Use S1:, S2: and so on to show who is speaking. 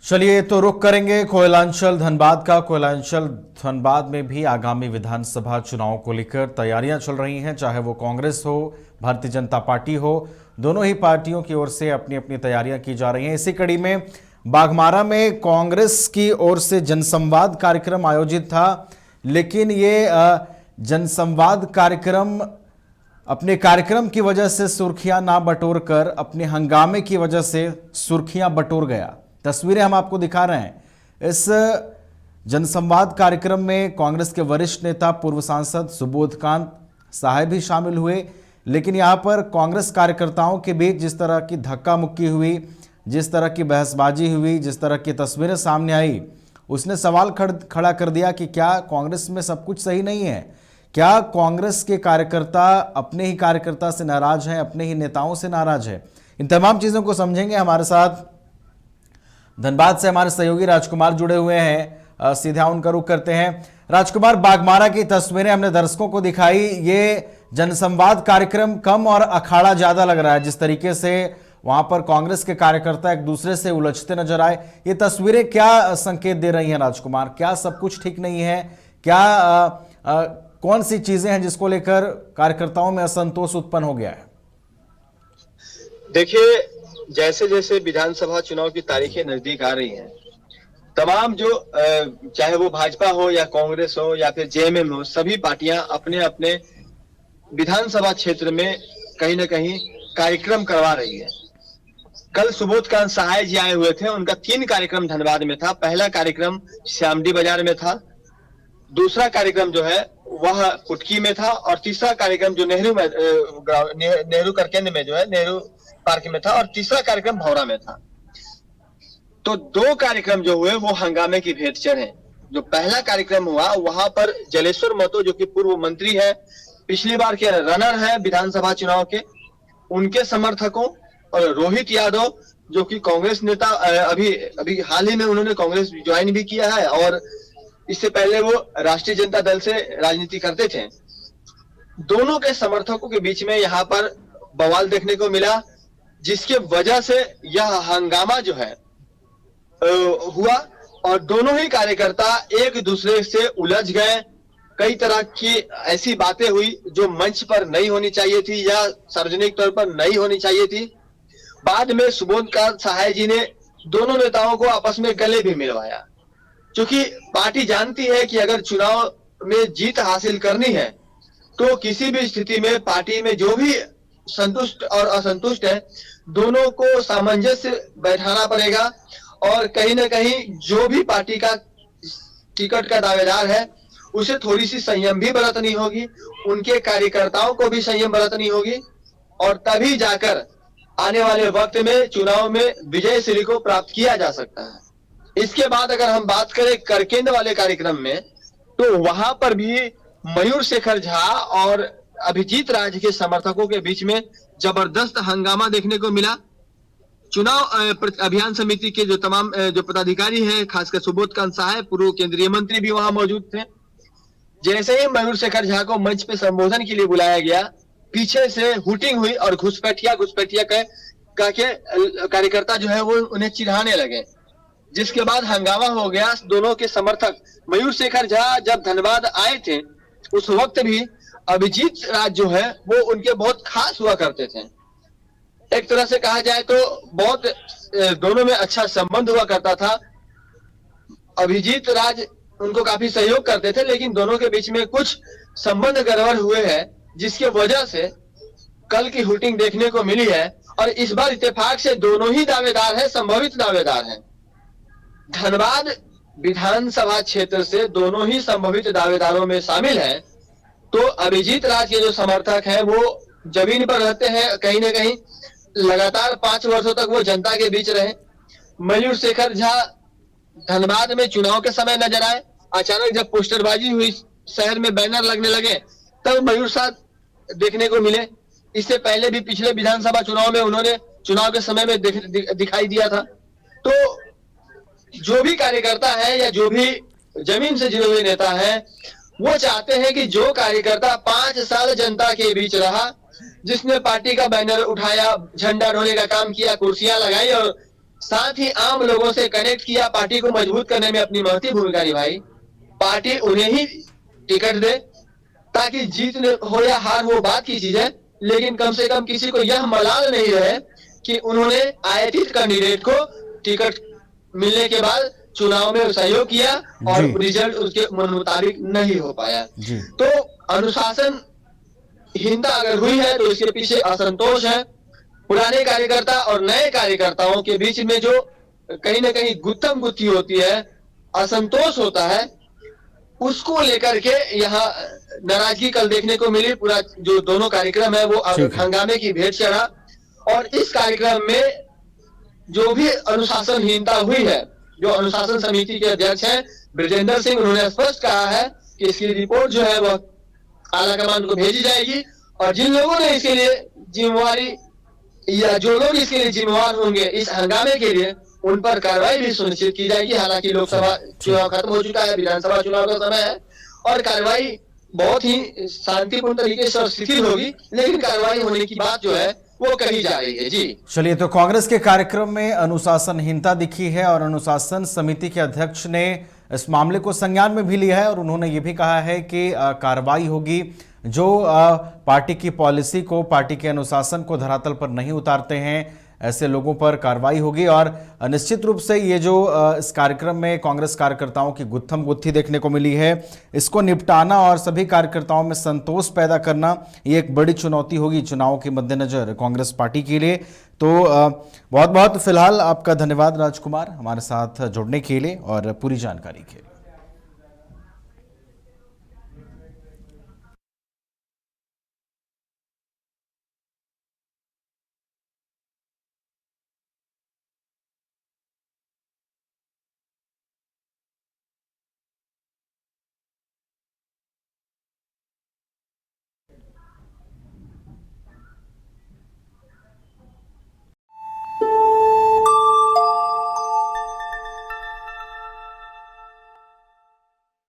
S1: चलिए तो रुख करेंगे कोयलांचल धनबाद का। कोयलांचल धनबाद में भी आगामी विधानसभा चुनाव को लेकर तैयारियां चल रही हैं, चाहे वो कांग्रेस हो, भारतीय जनता पार्टी हो, दोनों ही पार्टियों की ओर से अपनी अपनी तैयारियां की जा रही हैं। इसी कड़ी में बाघमारा में कांग्रेस की ओर से जनसंवाद कार्यक्रम आयोजित था, लेकिन ये जनसंवाद कार्यक्रम अपने कार्यक्रम की वजह से सुर्खियां ना बटोर कर अपने हंगामे की वजह से सुर्खियां बटोर गया। तस्वीरें हम आपको दिखा रहे हैं। इस जनसंवाद कार्यक्रम में कांग्रेस के वरिष्ठ नेता पूर्व सांसद सुबोधकांत साहब भी शामिल हुए, लेकिन यहां पर कांग्रेस कार्यकर्ताओं के बीच जिस तरह की धक्का मुक्की हुई, जिस तरह की बहसबाजी हुई, जिस तरह की तस्वीरें सामने आई, उसने सवाल खड़ा कर दिया कि क्या कांग्रेस में सब कुछ सही नहीं है? क्या कांग्रेस के कार्यकर्ता अपने ही कार्यकर्ता से नाराज हैं, अपने ही नेताओं से नाराज है? इन तमाम चीजों को समझेंगे। हमारे साथ धनबाद से हमारे सहयोगी राजकुमार जुड़े हुए हैं, सीधा उनका रुख करते हैं। राजकुमार, बाघमारा की तस्वीरें हमने दर्शकों को दिखाई। ये जनसंवाद कार्यक्रम कम और अखाड़ा ज्यादा लग रहा है, जिस तरीके से वहां पर कांग्रेस के कार्यकर्ता एक दूसरे से उलझते नजर आए। ये तस्वीरें क्या संकेत दे रही हैं राजकुमार? क्या सब कुछ ठीक नहीं है? क्या कौन सी चीजें हैं जिसको लेकर कार्यकर्ताओं में असंतोष उत्पन्न हो गया है?
S2: देखिए, जैसे जैसे विधानसभा चुनाव की तारीखें नजदीक आ रही हैं, तमाम जो चाहे वो भाजपा हो या कांग्रेस हो या फिर जेएमएम हो, सभी पार्टियां अपने अपने विधानसभा क्षेत्र में कहीं ना कहीं कार्यक्रम करवा रही है। कल सुबोधकांत सहाय जी आए हुए थे, उनका 3 कार्यक्रम धनबाद में था। पहला कार्यक्रम श्यामडी बाजार में था, दूसरा कार्यक्रम जो है वह कुटकी में था, और तीसरा कार्यक्रम जो नेहरू करकेंद्र में जो है नेहरू पार्क में था, और तीसरा कार्यक्रम भौरा में था। तो 2 कार्यक्रम जो हुए वो हंगामे की भेंट चढ़े। जो पहला कार्यक्रम हुआ वहां पर जलेश्वर महतो, जो कि पूर्व मंत्री है, पिछली बार के रनर है विधानसभा चुनाव के, उनके समर्थकों, और रोहित यादव जो कि कांग्रेस नेता, अभी हाल ही में उन्होंने कांग्रेस ज्वाइन भी किया है और इससे पहले वो राष्ट्रीय जनता दल से राजनीति करते थे। दोनों के समर्थकों के बीच में यहाँ पर बवाल देखने को मिला, जिसके वजह से यह हंगामा जो है हुआ, और दोनों ही कार्यकर्ता एक दूसरे से उलझ गए। कई तरह की ऐसी बातें हुई जो मंच पर नहीं होनी चाहिए थी या सार्वजनिक तौर पर नहीं होनी चाहिए थी। बाद में सुबोधकांत सहाय जी ने दोनों नेताओं को आपस में गले भी मिलवाया, क्योंकि पार्टी जानती है कि अगर चुनाव में जीत हासिल करनी है तो किसी भी स्थिति में पार्टी में जो भी संतुष्ट और असंतुष्ट है, दोनों को सामंजस्य बैठाना पड़ेगा, और कहीं ना कहीं जो भी पार्टी का टिकट का दावेदार है उसे थोड़ी सी संयम भी बरतनी होगी, उनके कार्यकर्ताओं को भी संयम बरतनी होगी, और तभी जाकर आने वाले वक्त में चुनाव में विजय श्री को प्राप्त किया जा सकता है। इसके बाद अगर हम बात करें करकेंद्र वाले कार्यक्रम में, तो वहां पर भी मयूर शेखर झा और अभिजीत राज के समर्थकों के बीच में जबरदस्त हंगामा देखने को मिला। चुनाव अभियान समिति के जो तमाम जो पदाधिकारी हैं, खासकर सुबोधकांत साहब, पूर्व केंद्रीय मंत्री भी वहां मौजूद थे। जैसे ही मयूर शेखर झा को मंच पे संबोधन के लिए बुलाया गया, पीछे से हुटिंग हुई और घुसपैठिया कह के कार्यकर्ता जो है वो उन्हें चिढ़ाने लगे, जिसके बाद हंगामा हो गया। दोनों के समर्थक मयूर शेखर झा जब धनबाद आए थे, उस वक्त भी अभिजीत राज जो है वो उनके बहुत खास हुआ करते थे। एक तरह से कहा जाए तो बहुत दोनों में अच्छा संबंध हुआ करता था। अभिजीत राज उनको काफी सहयोग करते थे, लेकिन दोनों के बीच में कुछ संबंध गड़बड़ हुए हैं, जिसके वजह से कल की हुटिंग देखने को मिली है। और इस बार इत्तेफाक से दोनों ही दावेदार हैं, संभावित दावेदार हैं। धनबाद विधानसभा क्षेत्र से दोनों ही संभावित दावेदारों में शामिल हैं। तो अभिजीत राज के जो समर्थक हैं वो जमीन पर रहते हैं, कहीं ना कहीं लगातार 5 वर्षों तक वो जनता के बीच रहे। मयूर शेखर झा धनबाद में चुनाव के समय नजर आए, अचानक जब पोस्टरबाजी हुई, शहर में बैनर लगने लगे, तब मयूर साहब देखने को मिले। इससे पहले भी पिछले विधानसभा चुनाव में उन्होंने चुनाव के समय में दिखाई दिया था। तो जो भी कार्यकर्ता है या जो भी जमीन से जुड़े हुए नेता है, वो चाहते हैं कि जो कार्यकर्ता 5 साल जनता के बीच रहा, जिसने पार्टी का बैनर उठाया, झंडा ढोने का काम किया, कुर्सियां लगाई और साथ ही आम लोगों से कनेक्ट किया, पार्टी को मजबूत करने में अपनी महती भूमिका निभाई। पार्टी उन्हें ही टिकट दे, ताकि जीत हो या हार वो बात की चीज है, लेकिन कम से कम किसी को यह मलाल नहीं रहे कि उन्होंने आयातित कैंडिडेट को टिकट मिलने के बाद चुनाव में सहयोग किया और रिजल्ट उसके मन मुताबिक नहीं हो पाया। तो अनुशासनहीनता अगर हुई है तो इसके पीछे असंतोष है। पुराने कार्यकर्ता और नए कार्यकर्ताओं के बीच में जो कहीं ना कहीं गुत्थम गुत्थी होती है, असंतोष होता है, उसको लेकर के यहाँ नाराजगी कल देखने को मिली। पूरा जो दोनों कार्यक्रम है वो हंगामे की भेंट चढ़ा और इस कार्यक्रम में जो भी अनुशासनहीनता हुई है, जो अनुशासन समिति के अध्यक्ष हैं ब्रजेंद्र सिंह, उन्होंने स्पष्ट कहा है कि इसकी रिपोर्ट जो है वह आलाकमान को भेजी जाएगी और जिन लोगों ने इसके लिए जिम्मेवारी या जो लोग इसके लिए जिम्मेवार होंगे इस हंगामे के लिए, उन पर कार्रवाई भी सुनिश्चित की जाएगी। हालांकि लोकसभा चुनाव खत्म हो चुका है, विधानसभा चुनाव का समय है और कार्रवाई बहुत ही शांतिपूर्ण तरीके से स्थिर होगी, लेकिन कार्रवाई होने की बात जो है वो कही जा रही है। जी
S1: चलिए, तो कांग्रेस के कार्यक्रम में अनुशासनहीनता दिखी है और अनुशासन समिति के अध्यक्ष ने इस मामले को संज्ञान में भी लिया है और उन्होंने ये भी कहा है कि कार्रवाई होगी। जो पार्टी की पॉलिसी को, पार्टी के अनुशासन को धरातल पर नहीं उतारते हैं, ऐसे लोगों पर कार्रवाई होगी। और निश्चित रूप से ये जो इस कार्यक्रम में कांग्रेस कार्यकर्ताओं की गुत्थम गुत्थी देखने को मिली है, इसको निपटाना और सभी कार्यकर्ताओं में संतोष पैदा करना, ये एक बड़ी चुनौती होगी चुनाव के मद्देनजर कांग्रेस पार्टी के लिए। तो बहुत बहुत फिलहाल आपका धन्यवाद राजकुमार, हमारे साथ जुड़ने के लिए और पूरी जानकारी के लिए।